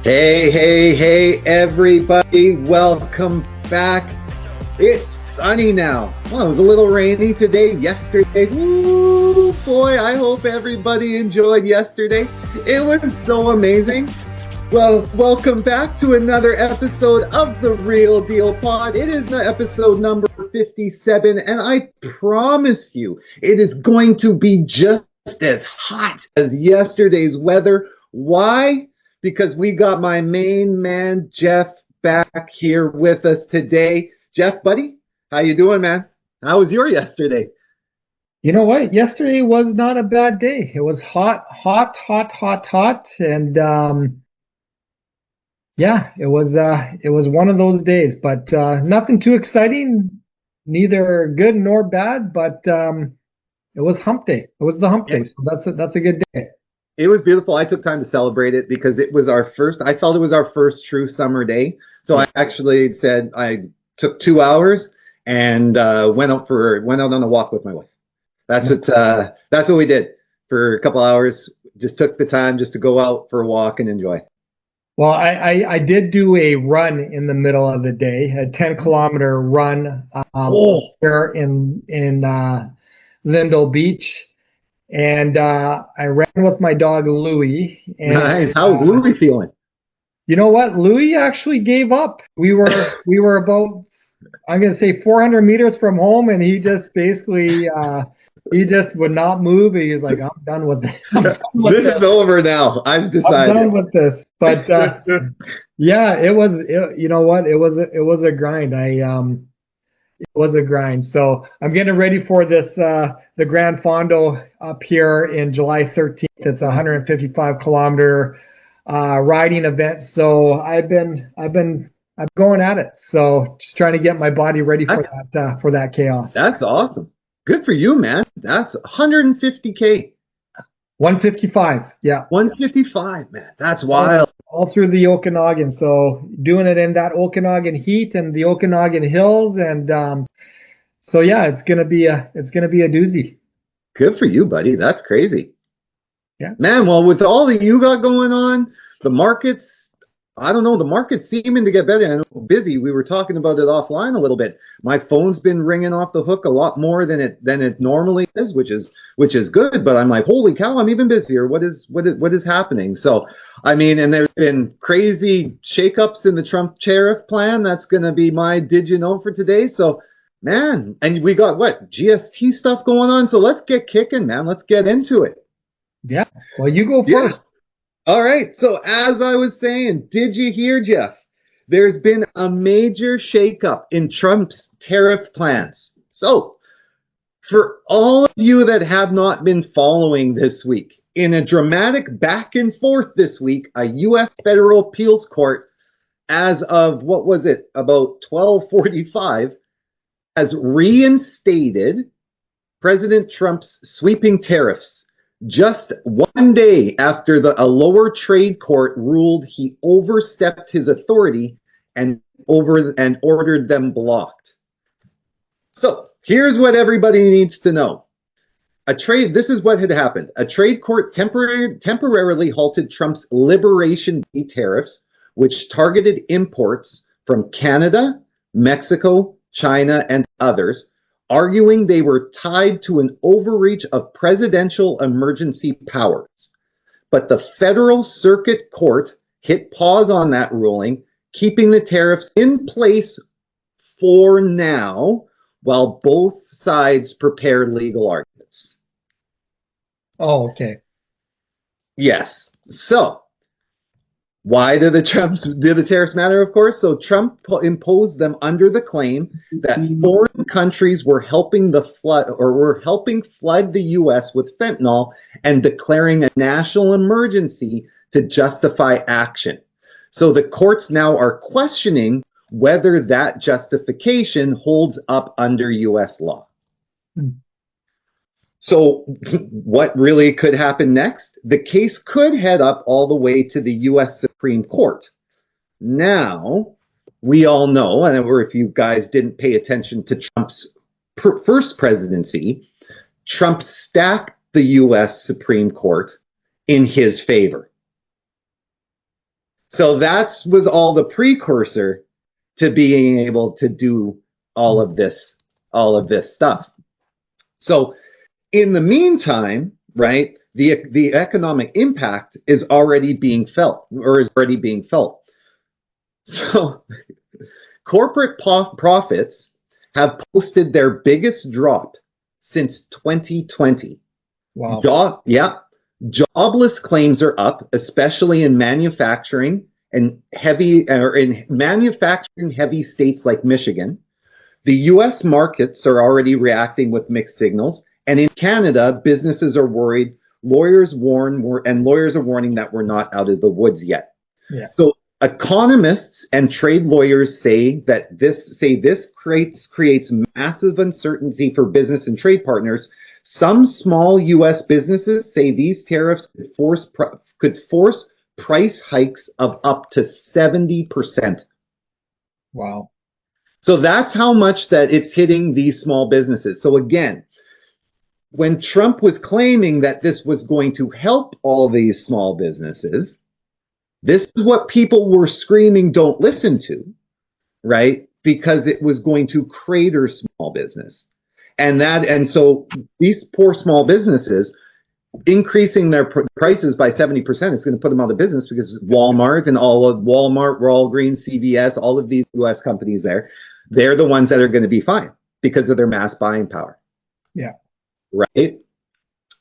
Hey, everybody. Welcome back. It's sunny now. Well, it was a little rainy today, yesterday. Ooh, boy, I hope everybody enjoyed yesterday. It was so amazing. Well, welcome back to another episode of The Real Deal Pod. It is episode number 57, and I promise you, it is going to be just as hot as yesterday's weather. Why? Because we got my main man, Geoff, back here with us today. Geoff, buddy, how you doing, man? How was your yesterday? You know what? Yesterday was not a bad day. It was hot. And yeah, it was one of those days, but nothing too exciting, neither good nor bad, but it was hump day. It was the hump day, so that's a good day. It was beautiful. I took time to celebrate it because it was I felt it was our first true summer day. So I actually said I took 2 hours and went out on a walk with my wife. That's what we did for a couple hours. Just took the time just to go out for a walk and enjoy. Well, I did do a run in the middle of the day, a 10-kilometer run here in Lindell Beach. And I ran with my dog Louie. And, nice. How was Louie feeling? You know what? Louie actually gave up. We were about, I'm going to say 400 meters from home, and he just basically he just would not move. He was like, "I'm done with this. This is over now. I've decided. I'm done with this." But yeah, you know what? It was a grind. It was a grind. So I'm getting ready for this, the Grand Fondo up here in July 13th. It's a 155-kilometer riding event. So I've been going at it. So just trying to get my body ready for that chaos. That's awesome. Good for you, man. That's 150K. 155. Yeah. 155, man. That's wild. All through the Okanagan. So doing it in that Okanagan heat and the Okanagan hills, and so yeah, it's gonna be a doozy. Good for you, buddy. That's crazy. Yeah, man. Well, with all that you got going on, the markets, I don't know, the market's seeming to get better. I know, busy. We were talking about it offline a little bit. My phone's been ringing off the hook a lot more than it normally is, which is good. But I'm like, holy cow, I'm even busier. What is happening? So, I mean, and there's been crazy shakeups in the Trump tariff plan. That's going to be my did you know for today. So, man, and we got what GST stuff going on. So let's get kicking, man. Let's get into it. Yeah. Well, you go first. Yeah. All right. So as I was saying, did you hear, Geoff? There's been a major shakeup in Trump's tariff plans. So for all of you that have not been following this week, in a dramatic back and forth this week, a U.S. federal appeals court, as of, what was it, about 12:45, has reinstated President Trump's sweeping tariffs. Just 1 day after a lower trade court ruled he overstepped his authority and ordered them blocked. So here's what everybody needs to know. This is what had happened. A trade court temporarily halted Trump's Liberation Day tariffs, which targeted imports from Canada, Mexico, China, and others, arguing they were tied to an overreach of presidential emergency powers. But the Federal Circuit Court hit pause on that ruling, keeping the tariffs in place for now while both sides prepare legal arguments. Oh, okay. Yes. So why do the tariffs matter? Of course. So Trump imposed them under the claim that foreign countries were helping flood the U.S. with fentanyl and declaring a national emergency to justify action. So the courts now are questioning whether that justification holds up under U.S. law. So what really could happen next? The case could head up all the way to the U.S. Supreme Court. Now, we all know, and if you guys didn't pay attention to Trump's first presidency, Trump stacked the U.S. Supreme Court in his favor. So that was all the precursor to being able to do all of this stuff. So in the meantime, right, the economic impact is already being felt. So corporate profits have posted their biggest drop since 2020. Wow. Jobless claims are up, especially in manufacturing and manufacturing heavy states like Michigan. The US markets are already reacting with mixed signals. And in Canada, businesses are worried. Lawyers are warning that we're not out of the woods yet. Yeah. So economists and trade lawyers say this creates massive uncertainty for business and trade partners. Some small U.S. businesses say these tariffs could force price hikes of up to 70%. Wow. So that's how much that it's hitting these small businesses. So again, when Trump was claiming that this was going to help all these small businesses, this is what people were screaming, don't listen to, right? Because it was going to crater small business. And so these poor small businesses, increasing their prices by 70% is going to put them out of business, because Walmart, Walgreens, CVS, all of these US companies they're the ones that are going to be fine because of their mass buying power. Yeah. Right?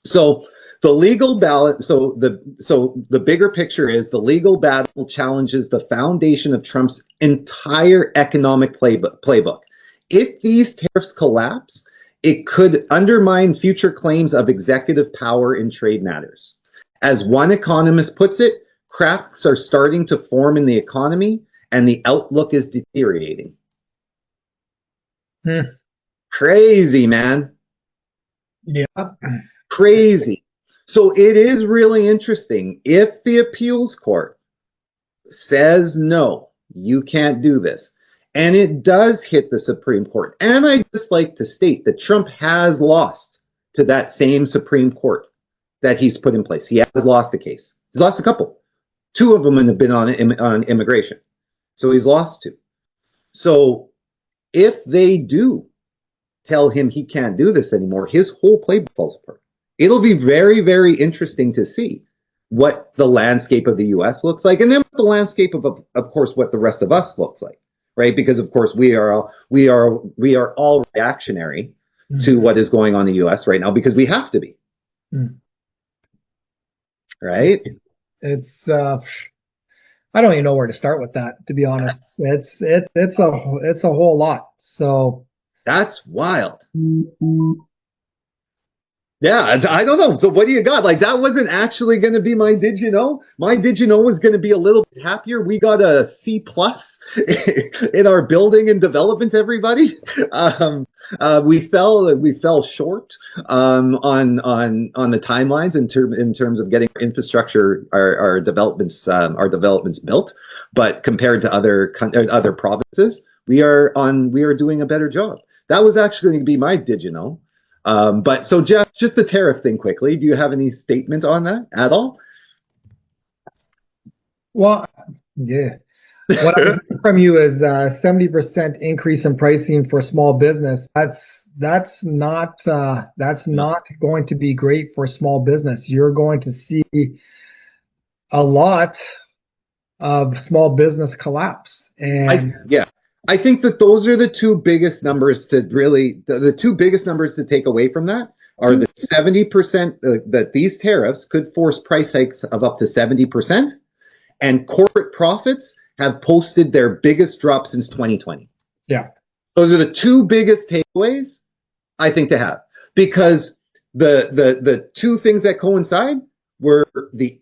So the legal ballot, so the bigger picture is the legal battle challenges the foundation of Trump's entire economic playbook. If these tariffs collapse, it could undermine future claims of executive power in trade matters. As one economist puts it, cracks are starting to form in the economy and the outlook is deteriorating. Crazy, man. Yeah. Crazy. So it is really interesting. If the appeals court says, no, you can't do this, and it does hit the Supreme Court, and I just like to state that Trump has lost to that same Supreme Court that he's put in place. He has lost a case. He's lost a couple. Two of them have been on immigration. So he's lost two. So if they do tell him he can't do this anymore, his whole playbook falls apart. It'll be very, very interesting to see what the landscape of the U.S. looks like, and then the landscape of course, what the rest of us looks like, right? Because of course we are all reactionary to what is going on in the U.S. right now, because we have to be, right? It's I don't even know where to start with that, to be honest. It's a whole lot. So that's wild. Yeah, I don't know. So what do you got? Like, that wasn't actually going to be my did you know? My did you know was going to be a little bit happier. We got a C+ in our building and development, everybody. We fell short on the timelines in terms of getting infrastructure, our developments built. But compared to other provinces, we are doing a better job. That was actually going to be my did you know. But so Geoff, just the tariff thing quickly. Do you have any statement on that at all? Well, yeah. What I heard from you is 70% increase in pricing for small business. That's not going to be great for small business. You're going to see a lot of small business collapse. And I think that those are the two biggest numbers to really, the two biggest numbers to take away from that are the 70% that these tariffs could force price hikes of up to 70%, and corporate profits have posted their biggest drop since 2020. Yeah. Those are the two biggest takeaways I think to have, because the two things that coincide were the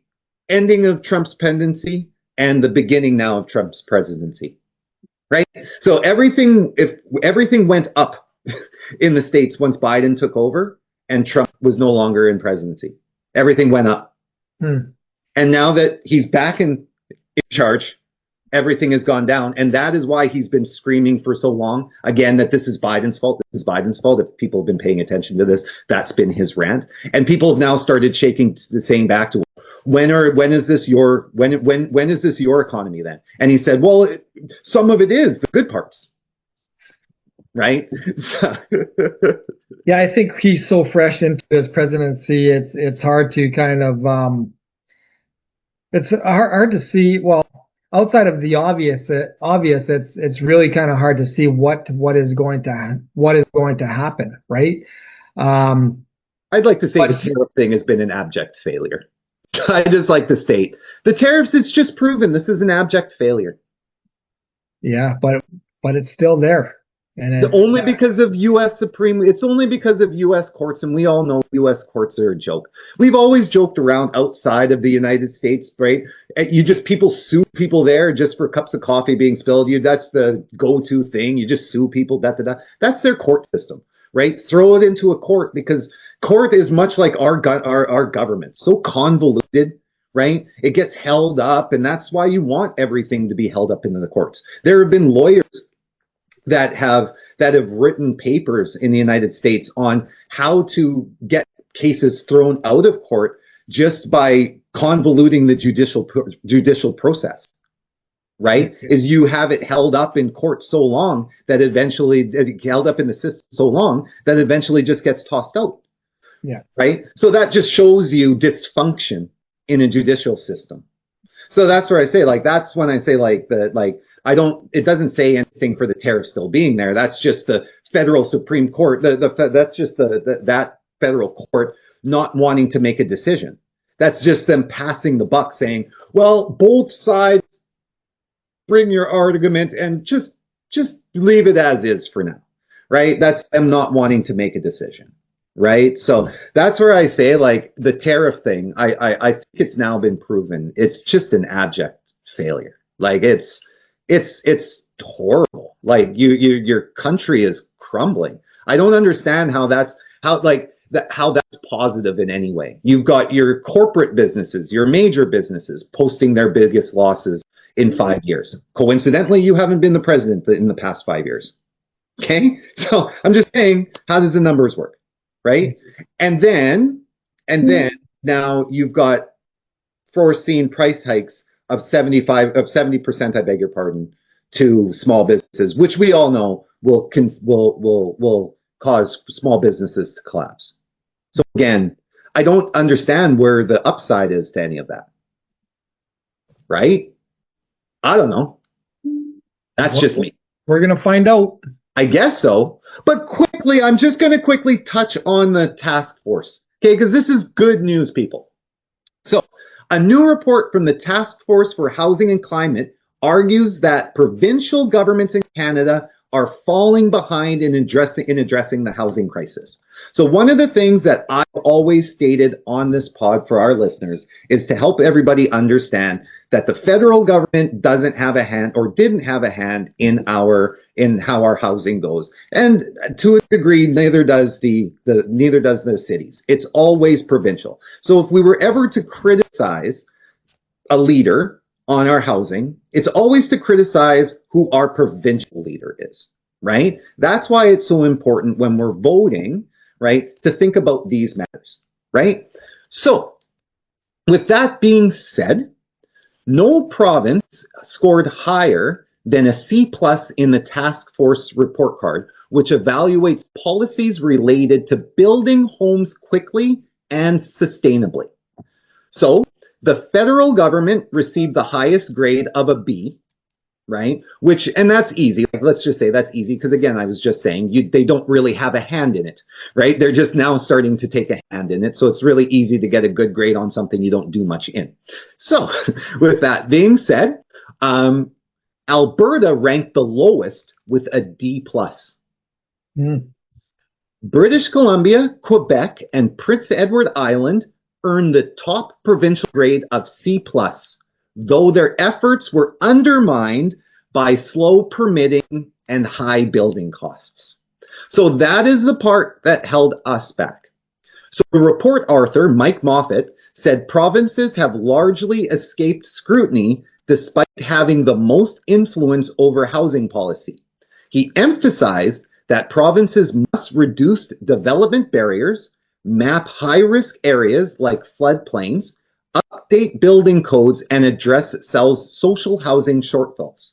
ending of Trump's pendency and the beginning now of Trump's presidency. Right? So if everything went up in the States once Biden took over and Trump was no longer in presidency, everything went up. And now that he's back in charge, everything has gone down. And that is why he's been screaming for so long, again, that this is Biden's fault. This is Biden's fault. If people have been paying attention to this, that's been his rant. And people have now started saying back to him, when is this your economy then? And he said, well, some of it is the good parts, right? So Yeah, I think he's so fresh into his presidency. It's hard to kind of it's hard to see. Well, outside of the obvious, it's really kind of hard to see what is going to happen, right? I'd like to say the tariff thing has been an abject failure. I just like to state the tariffs. It's just proven this is an abject failure. Yeah, but it's still there. And it's only because of U.S. Supreme. It's only because of U.S. courts, and we all know U.S. courts are a joke. We've always joked around outside of the United States, right? People sue people there just for cups of coffee being spilled. That's the go-to thing. You just sue people. That's their court system, right? Throw it into a court, because court is much like our government, so convoluted. Right? It gets held up, and that's why you want everything to be held up into the courts. There have been lawyers that have written papers in the United States on how to get cases thrown out of court just by convoluting the judicial process. Right? Is you have it held up in court so long that eventually held up in the system so long that eventually just gets tossed out. Yeah. Right? So that just shows you dysfunction in a judicial system. So that's where I say, that's when I say it doesn't say anything for the tariff still being there. That's just the federal Supreme Court. That's just that federal court not wanting to make a decision. That's just them passing the buck, saying, well, both sides bring your argument and just leave it as is for now. Right? That's them not wanting to make a decision. Right? So that's where I say, the tariff thing, I think it's now been proven. It's just an abject failure. It's horrible. Your country is crumbling. I don't understand how that's positive in any way. You've got your corporate businesses, your major businesses posting their biggest losses in 5 years. Coincidentally, you haven't been the president in the past 5 years. Okay? So I'm just saying, how does the numbers work? Right? And then now you've got foreseen price hikes of 70%, I beg your pardon, to small businesses, which we all know will cause small businesses to collapse. So again, I don't understand where the upside is to any of that. Right? I don't know. That's just me. We're going to find out. I guess so. But quickly, I'm just going to quickly touch on the task force. Okay, because this is good news, people. So, a new report from the Task Force for Housing and Climate argues that provincial governments in Canada are falling behind in addressing the housing crisis. So one of the things that I've always stated on this pod for our listeners is to help everybody understand that the federal government doesn't have a hand, or didn't have a hand, in how our housing goes. And to a degree, neither does the cities. It's always provincial. So if we were ever to criticize a leader on our housing, it's always to criticize who our provincial leader is, right? That's why it's so important when we're voting, right, to think about these matters, right? So with that being said, no province scored higher than a C+ in the task force report card, which evaluates policies related to building homes quickly and sustainably. So the federal government received the highest grade of a B, right? And that's easy. Let's just say that's easy because, again, I was just saying they don't really have a hand in it, right? They're just now starting to take a hand in it. So it's really easy to get a good grade on something you don't do much in. So with that being said, Alberta ranked the lowest with a D+. British Columbia, Quebec, and Prince Edward Island earned the top provincial grade of C+, though their efforts were undermined by slow permitting and high building costs. So that is the part that held us back. So the report author, Mike Moffat, said provinces have largely escaped scrutiny despite having the most influence over housing policy. He emphasized that provinces must reduce development barriers, map high-risk areas like floodplains, update update building codes and address social housing shortfalls.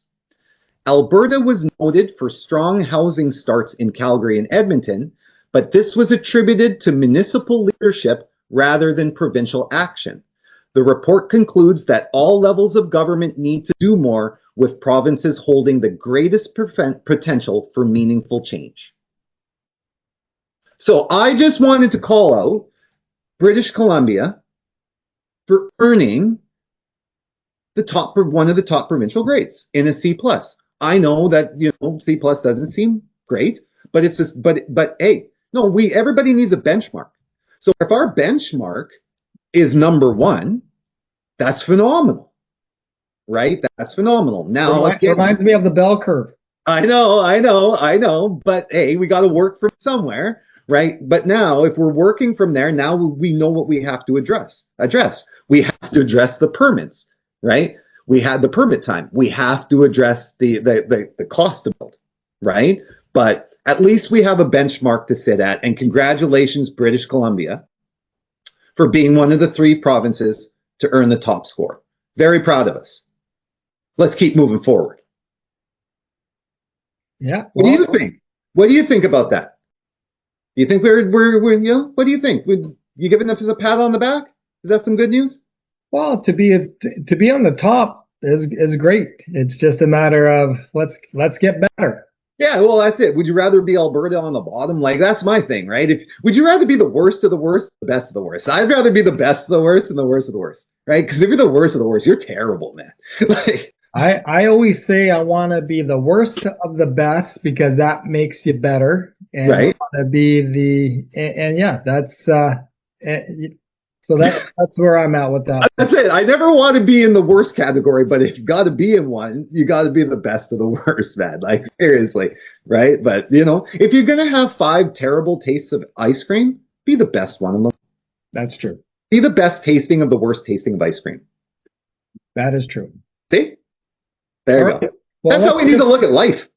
Alberta was noted for strong housing starts in Calgary and Edmonton, but this was attributed to municipal leadership rather than provincial action. The report concludes that all levels of government need to do more, with provinces holding the greatest potential for meaningful change. So I just wanted to call out British Columbia for earning one of the top provincial grades in a C+. I know that C+ doesn't seem great, but it's just but hey, no, everybody needs a benchmark. So if our benchmark is number 1, that's phenomenal, right? That's phenomenal. Now it reminds me of the bell curve. I know, but hey, we got to work from somewhere, right? But now, if we're working from there, now we know what we have to address. We have to address the permits, right? We had the permit time. We have to address the cost of build, right? But at least we have a benchmark to sit at. And congratulations, British Columbia, for being one of the 3 provinces to earn the top score. Very proud of us. Let's keep moving forward. Yeah. What do you think? What do you think about that? Do you think we're what do you think? Would you giving us a pat on the back? Is that some good news? Well, to be on the top is great. It's just a matter of let's get better. Yeah, well, that's it. Would you rather be Alberta on the bottom? Like, that's my thing, right? Would you rather be the worst of the worst, the best of the worst? I'd rather be the best of the worst and the worst of the worst, right? Because if you're the worst of the worst, you're terrible, man. Like, I always say I want to be the worst of the best because that makes you better. And right. I want to be that's so that's where I'm at with that. That's it. I never want to be in the worst category, but if you got to be in one, you got to be the best of the worst, man. Like, seriously, right? But, if you're going to have 5 terrible tastes of ice cream, be the best one of them. That's true. Be the best tasting of the worst tasting of ice cream. That is true. See? There you go. Well, that's how we need to look at life.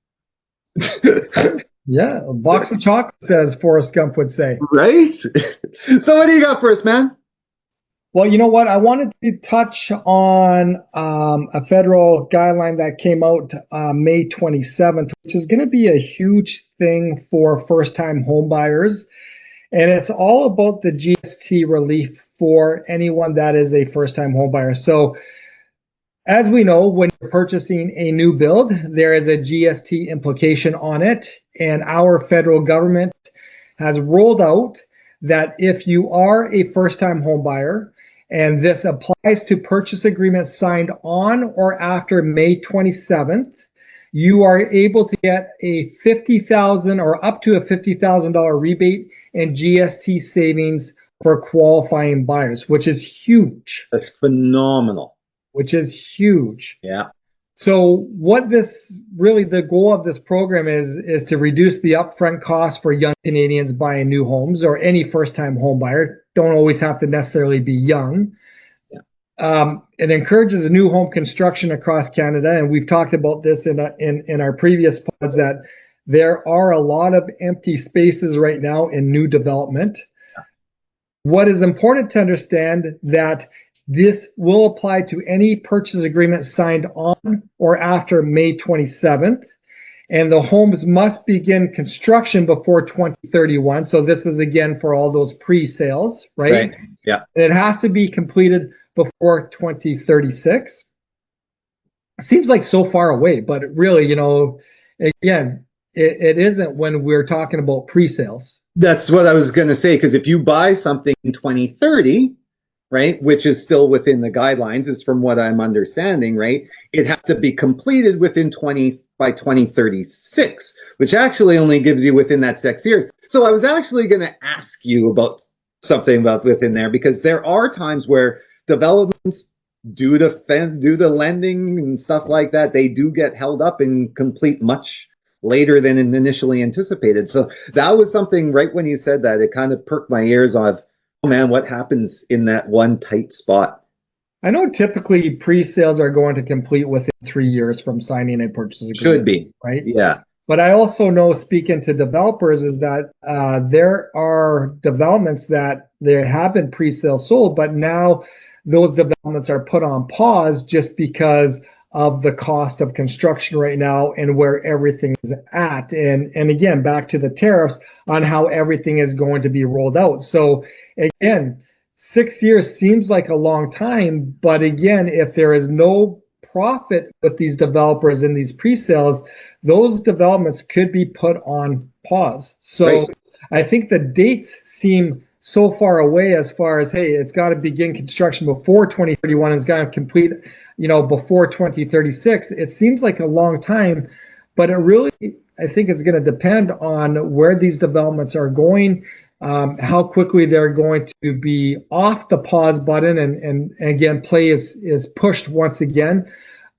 Yeah, a box of chocolates, as Forrest Gump would say. Right? So what do you got for us, man? Well, you know what? I wanted to touch on a federal guideline that came out May 27th, which is going to be a huge thing for first-time home buyers. And it's all about the GST relief for anyone that is a first-time home buyer. So as we know, when you're purchasing a new build, there is a GST implication on it. And our federal government has rolled out that if you are a first-time home buyer, and this applies to purchase agreements signed on or after May 27th, you are able to get a $50,000 or up to a $50,000 rebate and GST savings for qualifying buyers, which is huge. That's phenomenal. Which is huge. Yeah. So what the goal of this program is to reduce the upfront cost for young Canadians buying new homes, or any first-time home buyer. Don't always have to necessarily be young. Yeah. It encourages new home construction across Canada, and we've talked about this in our previous pods, that there are a lot of empty spaces right now in new development. Yeah. What is important to understand that this will apply to any purchase agreement signed on or after May 27th, and the homes must begin construction before 2031. So this is again for all those pre-sales, right? Yeah. And it has to be completed before 2036. It seems like so far away, but really, again, it isn't when we're talking about pre-sales. That's what I was going to say, because if you buy something in 2030, right, which is still within the guidelines, is from what I'm understanding, right, it has to be completed by 2036, which actually only gives you within that 6 years. So I was actually going to ask you about something about within there, because there are times where developments, due to lending and stuff like that, they do get held up and complete much later than initially anticipated. So that was something, right when you said that, it kind of perked my ears of, oh man, what happens in that one tight spot? I know typically pre-sales are going to complete within 3 years from signing a purchase agreement. Should be. Right? Yeah. But I also know, speaking to developers, is that there are developments that there have been pre-sales sold, but now those developments are put on pause just because of the cost of construction right now and where everything is at. And again, back to the tariffs on how everything is going to be rolled out. So again, 6 years seems like a long time, but again, if there is no profit with these developers in these pre-sales, those developments could be put on pause. So right. I think the dates seem so far away as far as, hey, it's got to begin construction before 2031 and it's got to complete, before 2036. It seems like a long time, but it really, I think it's going to depend on where these developments are going, how quickly they're going to be off the pause button, and again, play is pushed once again.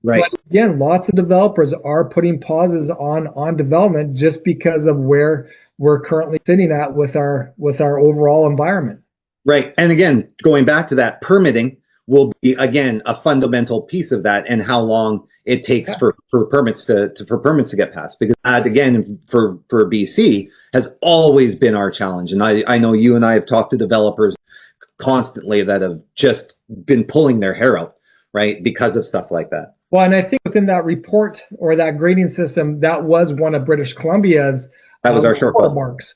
Right. But again, lots of developers are putting pauses on development just because of where we're currently sitting at with our overall environment. Right. And again, going back to that, permitting will be again a fundamental piece of that, and how long it takes for permits to get passed, because that again for BC has always been our challenge. And I know you and I have talked to developers constantly that have just been pulling their hair out, right, because of stuff like that. Well, and I think within that report or that grading system, that was one of British Columbia's that was our shortfall marks,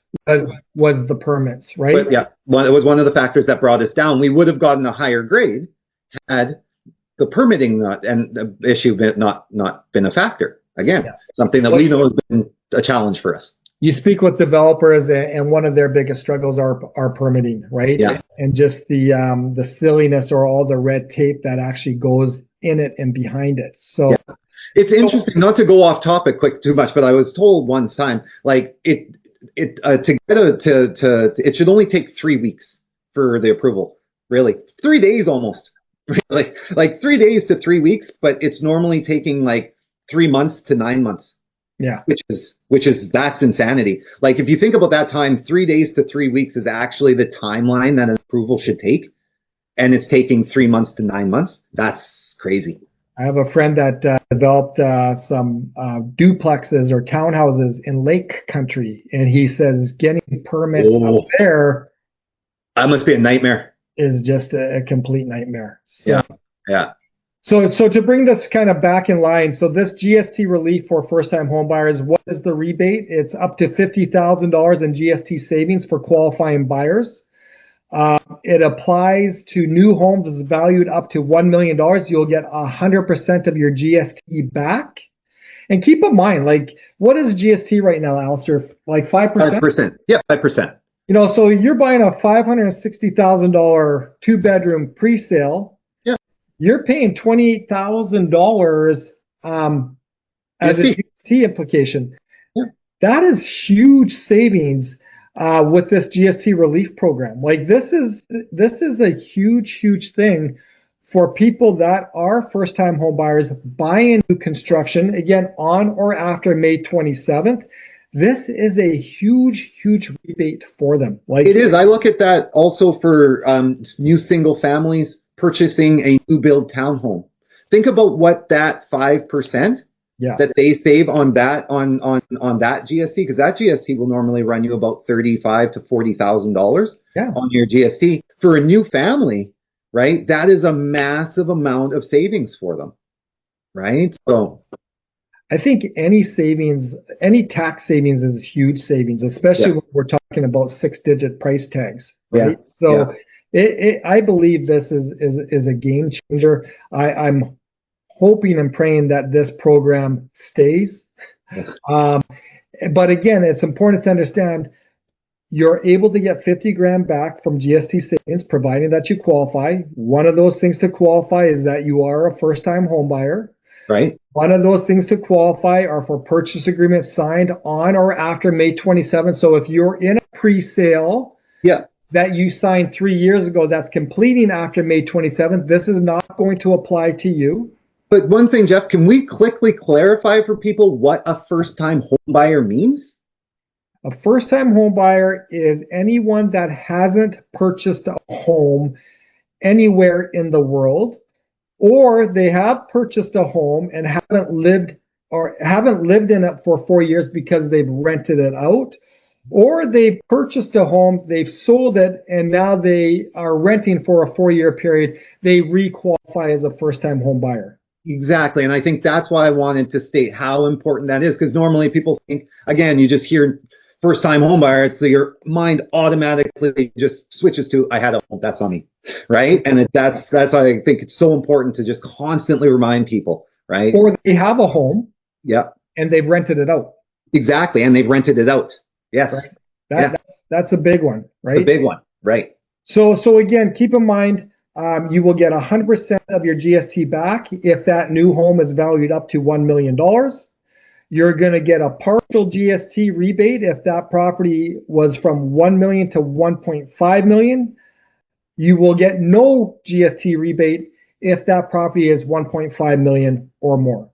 was the permits, right? But yeah, it was one of the factors that brought us down. We would have gotten a higher grade had the permitting the issue not been a factor. Again, something that we know has been a challenge for us. You speak with developers, and one of their biggest struggles are permitting, right? Yeah. And just the silliness or all the red tape that actually goes in it and behind it. So it's interesting, not to go off topic too much, but I was told one time, like it should only take 3 weeks for the approval. Really, 3 days almost. Really, like 3 days to 3 weeks, but it's normally taking like 3 months to 9 months. Yeah, which is that's insanity. Like if you think about that time, 3 days to 3 weeks is actually the timeline that an approval should take, and it's taking 3 months to 9 months. That's crazy. I have a friend that developed some duplexes or townhouses in Lake Country, and he says getting permits up there, that must be a nightmare. Is just a complete nightmare. So, yeah. So to bring this kind of back in line, so this GST relief for first-time homebuyers, what is the rebate? It's up to $50,000 in GST savings for qualifying buyers. It applies to new homes valued up to $1 million. You'll get 100% of your GST back. And keep in mind, like, what is GST right now, Allister? Like 5%? 5%. Yeah, 5%. So you're buying a $560,000 two-bedroom pre-sale. You're paying $28,000 as a GST implication. Yeah. That is huge savings with this GST relief program. Like this is a huge thing for people that are first-time home buyers buying new construction, again, on or after May 27th. This is a huge rebate for them. Like it is. I look at that also for new single families purchasing a new build townhome. Think about what that 5% that they save on that on that GST, because that GST will normally run you about $35,000 to $40,000 on your GST for a new family, right? That is a massive amount of savings for them, right? So I think any tax savings is huge savings, especially when we're talking about 6-digit price tags, right? So I believe this is a game changer. I'm hoping and praying that this program stays. But again, it's important to understand you're able to get 50 grand back from GST savings, providing that you qualify. One of those things to qualify is that you are a first-time home buyer. Right. One of those things to qualify are for purchase agreements signed on or after May 27th. So if you're in a pre-sale that you signed 3 years ago that's completing after May 27th, this is not going to apply to you. But one thing, Geoff, can we quickly clarify for people what a first-time home buyer means? A first-time home buyer is anyone that hasn't purchased a home anywhere in the world, or they have purchased a home and haven't lived in it for 4 years because they've rented it out, or they've purchased a home, they've sold it, and now they are renting for a 4-year period. They re-qualify as a first-time home buyer. Exactly. And I think that's why I wanted to state how important that is, because normally people think, again, you just hear first time home buyer, it's your mind automatically just switches to, I had a home, that's on me, right? And that's why I think it's so important to just constantly remind people, right? Or they have a home, yeah, and they've rented it out. Exactly, and they've rented it out. Yes, right? That's a big one, right? The big one, right? So again, keep in mind, you will get 100% of your GST back if that new home is valued up to $1 million. You're going to get a partial GST rebate if that property was from 1 million to 1.5 million. You will get no GST rebate if that property is 1.5 million or more.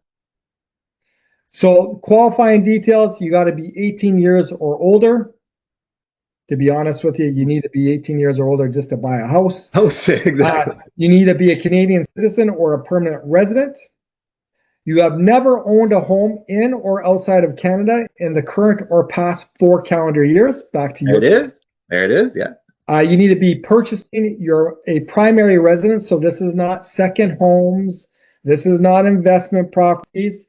So qualifying details, you got to be 18 years or older. To be honest with you, you need to be 18 years or older just to buy a house. Exactly. You need to be a Canadian citizen or a permanent resident. You have never owned a home in or outside of Canada in the current or past 4 calendar years. Back to you. There it is. Yeah. You need to be purchasing a primary residence. So this is not second homes. This is not investment properties.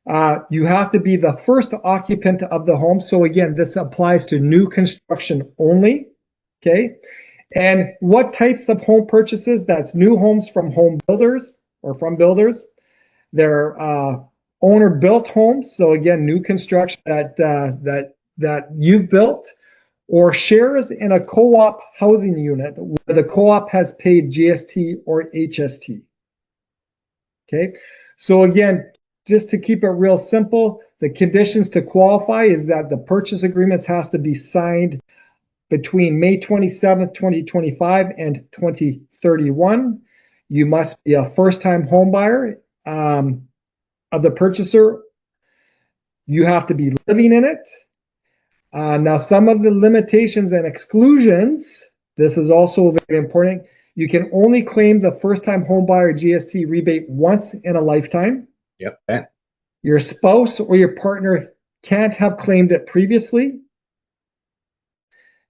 You have to be the first occupant of the home. So again, this applies to new construction only. Okay. And what types of home purchases? That's new homes from home builders or from builders. They're owner-built homes, so again, new construction that you've built, or shares in a co-op housing unit where the co-op has paid GST or HST. Okay, so again, just to keep it real simple, the conditions to qualify is that the purchase agreements has to be signed between May 27th, 2025 and 2031. You must be a first-time home buyer of the purchaser. You have to be living in it. Now, some of the limitations and exclusions, this is also very important. You can only claim the first-time home buyer GST rebate once in a lifetime. Yep. Your spouse or your partner can't have claimed it previously.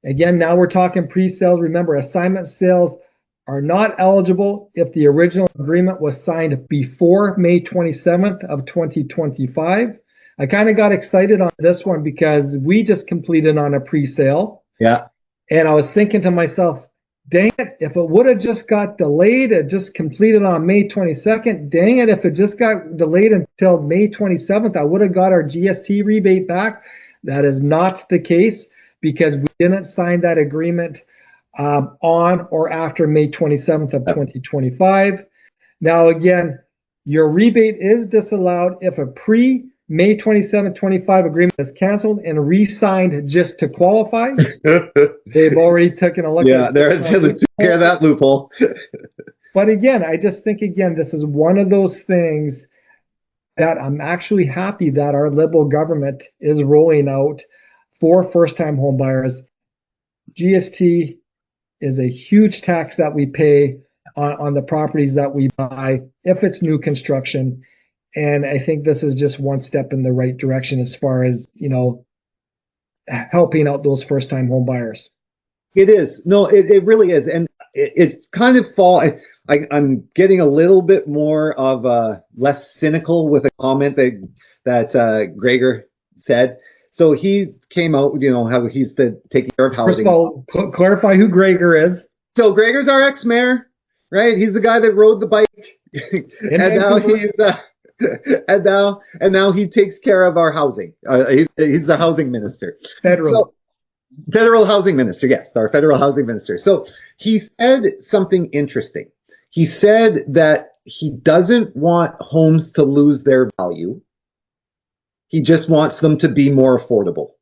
Again, now we're talking pre-sales. Remember, assignment sales are not eligible if the original agreement was signed before May 27th of 2025. I kind of got excited on this one because we just completed on a pre-sale. Yeah. And I was thinking to myself, dang it, if it would have just got delayed, it just completed on May 22nd. Dang it, if it just got delayed until May 27th, I would have got our GST rebate back. That is not the case because we didn't sign that agreement on or after May 27th of 2025. Now, again, your rebate is disallowed if a pre-May 27, 25 agreement is canceled and re-signed just to qualify. They've already taken a look at it. They're to take care of that loophole. But again, I just think, again, this is one of those things that I'm actually happy that our Liberal government is rolling out for first-time home buyers. GST is a huge tax that we pay on the properties that we buy if it's new construction. And I think this is just one step in the right direction as far as, helping out those first-time home buyers. It is. No, it really is. And it kind of I'm getting a little bit more of less cynical with a comment that Gregor said. So he came out, how he's taking care of housing. First of all, clarify who Gregor is. So Gregor's our ex-mayor, right? He's the guy that rode the bike, and now he takes care of our housing. He's the housing minister. Federal housing minister, yes, our federal housing minister. So he said something interesting. He said that he doesn't want homes to lose their value. He just wants them to be more affordable.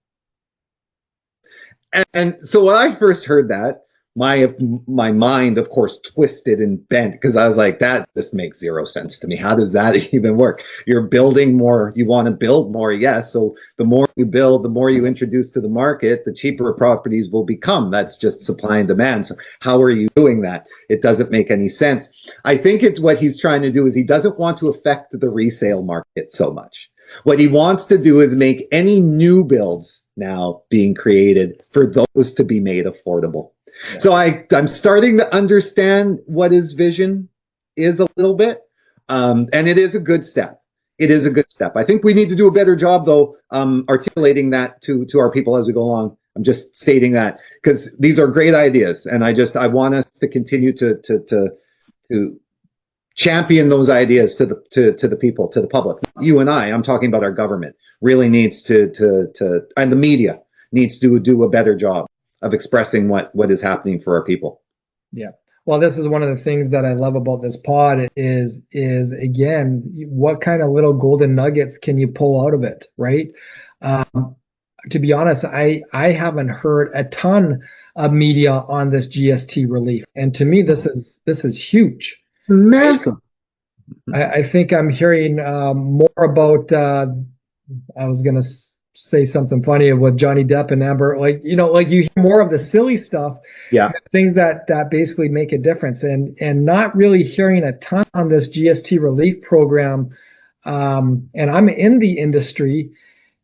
And so when I first heard that, my mind, of course, twisted and bent because I was like, that just makes zero sense to me. How does that even work? You're building more. You want to build more, yes. So the more you build, the more you introduce to the market, the cheaper properties will become. That's just supply and demand. So how are you doing that? It doesn't make any sense. I think it's what he's trying to do is he doesn't want to affect the resale market so much. What he wants to do is make any new builds now being created for those to be made affordable. Yeah. So I'm starting to understand what his vision is a little bit, and it is a good step. It is a good step. I think we need to do a better job, though, articulating that to our people as we go along. I'm just stating that because these are great ideas, and I want us to continue to champion those ideas to the people, to the public. You and I'm talking about our government really needs to and the media needs to do a better job of expressing what is happening for our people. Yeah. Well, this is one of the things that I love about this pod is again, what kind of little golden nuggets can you pull out of it, right? To be honest, I haven't heard a ton of media on this GST relief, and to me, this is huge, massive. I think I'm hearing more about. I was gonna say something funny with Johnny Depp and Amber, like you hear more of the silly stuff, yeah, things that basically make a difference, and not really hearing a ton on this GST relief program. And I'm in the industry.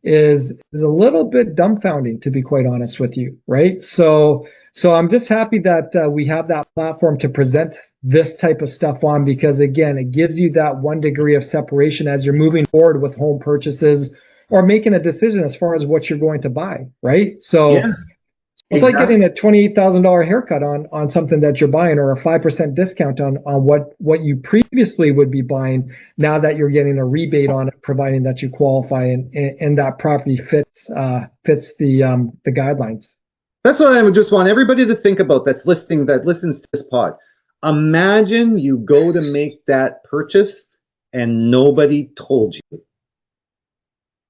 Is a little bit dumbfounding, to be quite honest with you, right? So I'm just happy that we have that platform to present this type of stuff on, because again, it gives you that 1 degree of separation as you're moving forward with home purchases or making a decision as far as what you're going to buy, right? So yeah. It's like getting a $28,000 haircut on something that you're buying, or a 5% discount on what you previously would be buying. Now that you're getting a rebate on it, providing that you qualify and that property fits the guidelines. That's what I would just want everybody to think about that listens to this pod. Imagine you go to make that purchase and nobody told you.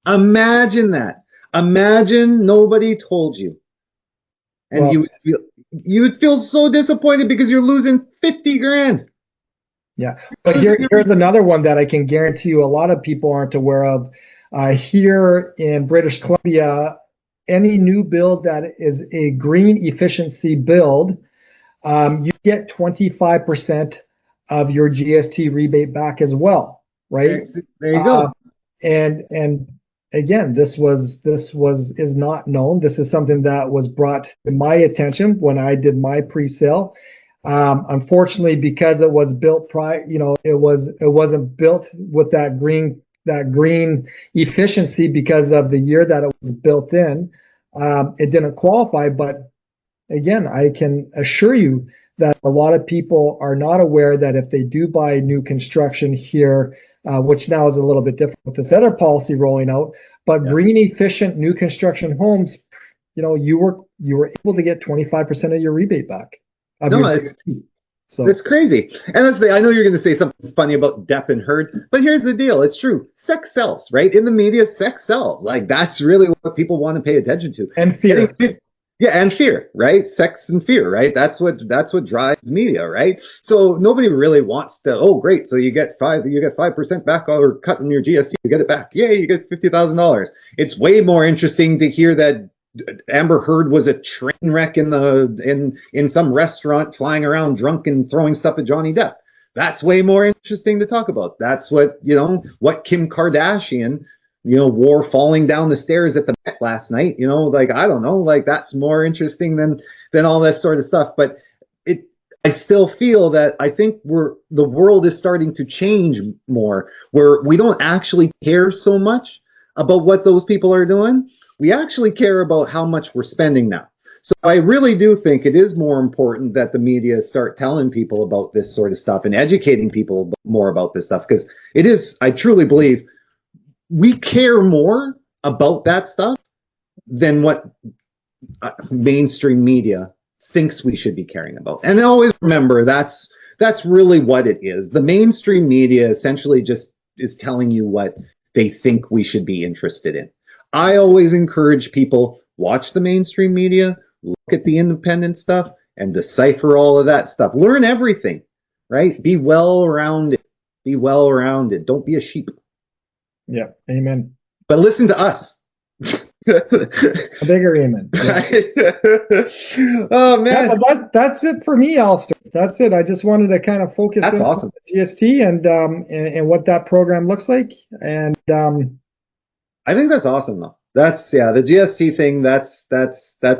Imagine that. Imagine nobody told you. And you would feel so disappointed because you're losing 50 grand. Yeah. But here's another one that I can guarantee you a lot of people aren't aware of. Here in British Columbia, any new build that is a green efficiency build, you get 25% of your GST rebate back as well, right? There you go. And again, this is not known. This is something that was brought to my attention when I did my pre-sale. Unfortunately, because it was built it wasn't built with that green efficiency because of the year that it was built in. It didn't qualify, but again, I can assure you that a lot of people are not aware that if they do buy new construction here, which now is a little bit different with this other policy rolling out, but green efficient new construction homes, you were able to get 25% of your rebate back. It's crazy. And I know you're going to say something funny about Depp and Heard, but here's the deal. It's true. Sex sells, right? In the media, sex sells. Like, that's really what people want to pay attention to. And fear. And fear, right? Sex and fear, right? That's what drives media, right? So nobody really wants to. Oh, great! So you get 5% back or cut on your GST. You get it back. Yay! You get $50,000. It's way more interesting to hear that Amber Heard was a train wreck in some restaurant, flying around drunk and throwing stuff at Johnny Depp. That's way more interesting to talk about. That's what Kim Kardashian wore falling down the stairs at the Met last night, I don't know, that's more interesting than all this sort of stuff. But I still feel that I think the world is starting to change more, where we don't actually care so much about what those people are doing. We actually care about how much we're spending now. So I really do think it is more important that the media start telling people about this sort of stuff and educating people more about this stuff, because I truly believe we care more about that stuff than what mainstream media thinks we should be caring about. And always remember, that's really what it is. The mainstream media essentially just is telling you what they think we should be interested in. I always encourage people, watch the mainstream media, look at the independent stuff, and decipher all of that stuff. Learn everything, right? Be well-rounded. Don't be a sheep. Yeah, amen. But listen to us. A bigger amen. Yeah. Oh man, that's it for me, Allister. That's it. I just wanted to kind of focus on the GST and what that program looks like, and I think that's awesome though. That's the GST thing. That's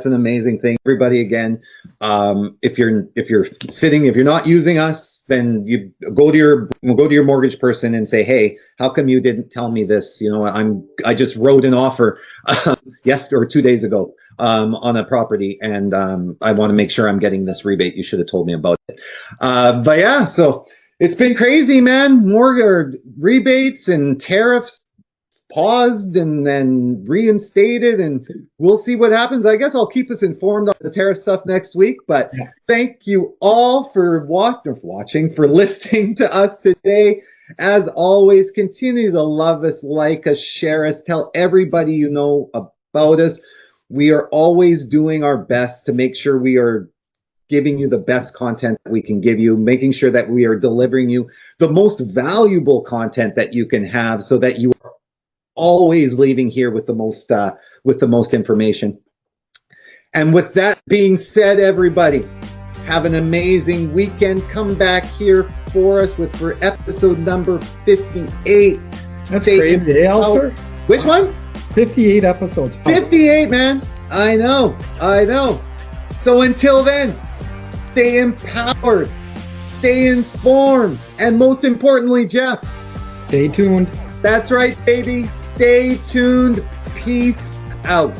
an amazing thing. Everybody, again, if you're not using us, then you go to your mortgage person and say, hey, how come you didn't tell me this? I just wrote an offer yesterday or 2 days ago on a property, and I want to make sure I'm getting this rebate. You should have told me about it. But yeah, so it's been crazy, man. More rebates and tariffs paused and then reinstated, and we'll see what happens. I guess I'll keep us informed on the tariff stuff next week, but thank you all for watching, for listening to us today. As always, continue to love us, like us, share us, tell everybody you know about us. We are always doing our best to make sure we are giving you the best content that we can give you, making sure that we are delivering you the most valuable content that you can have, so that you are always leaving here with the most information. And with that being said, everybody, have an amazing weekend. Come back here for episode number 58. That's crazy, Allister. Which one? 58 episodes. 58, man. I know. So until then, stay empowered, stay informed, and most importantly, Geoff, stay tuned. That's right, baby. Stay tuned. Peace out.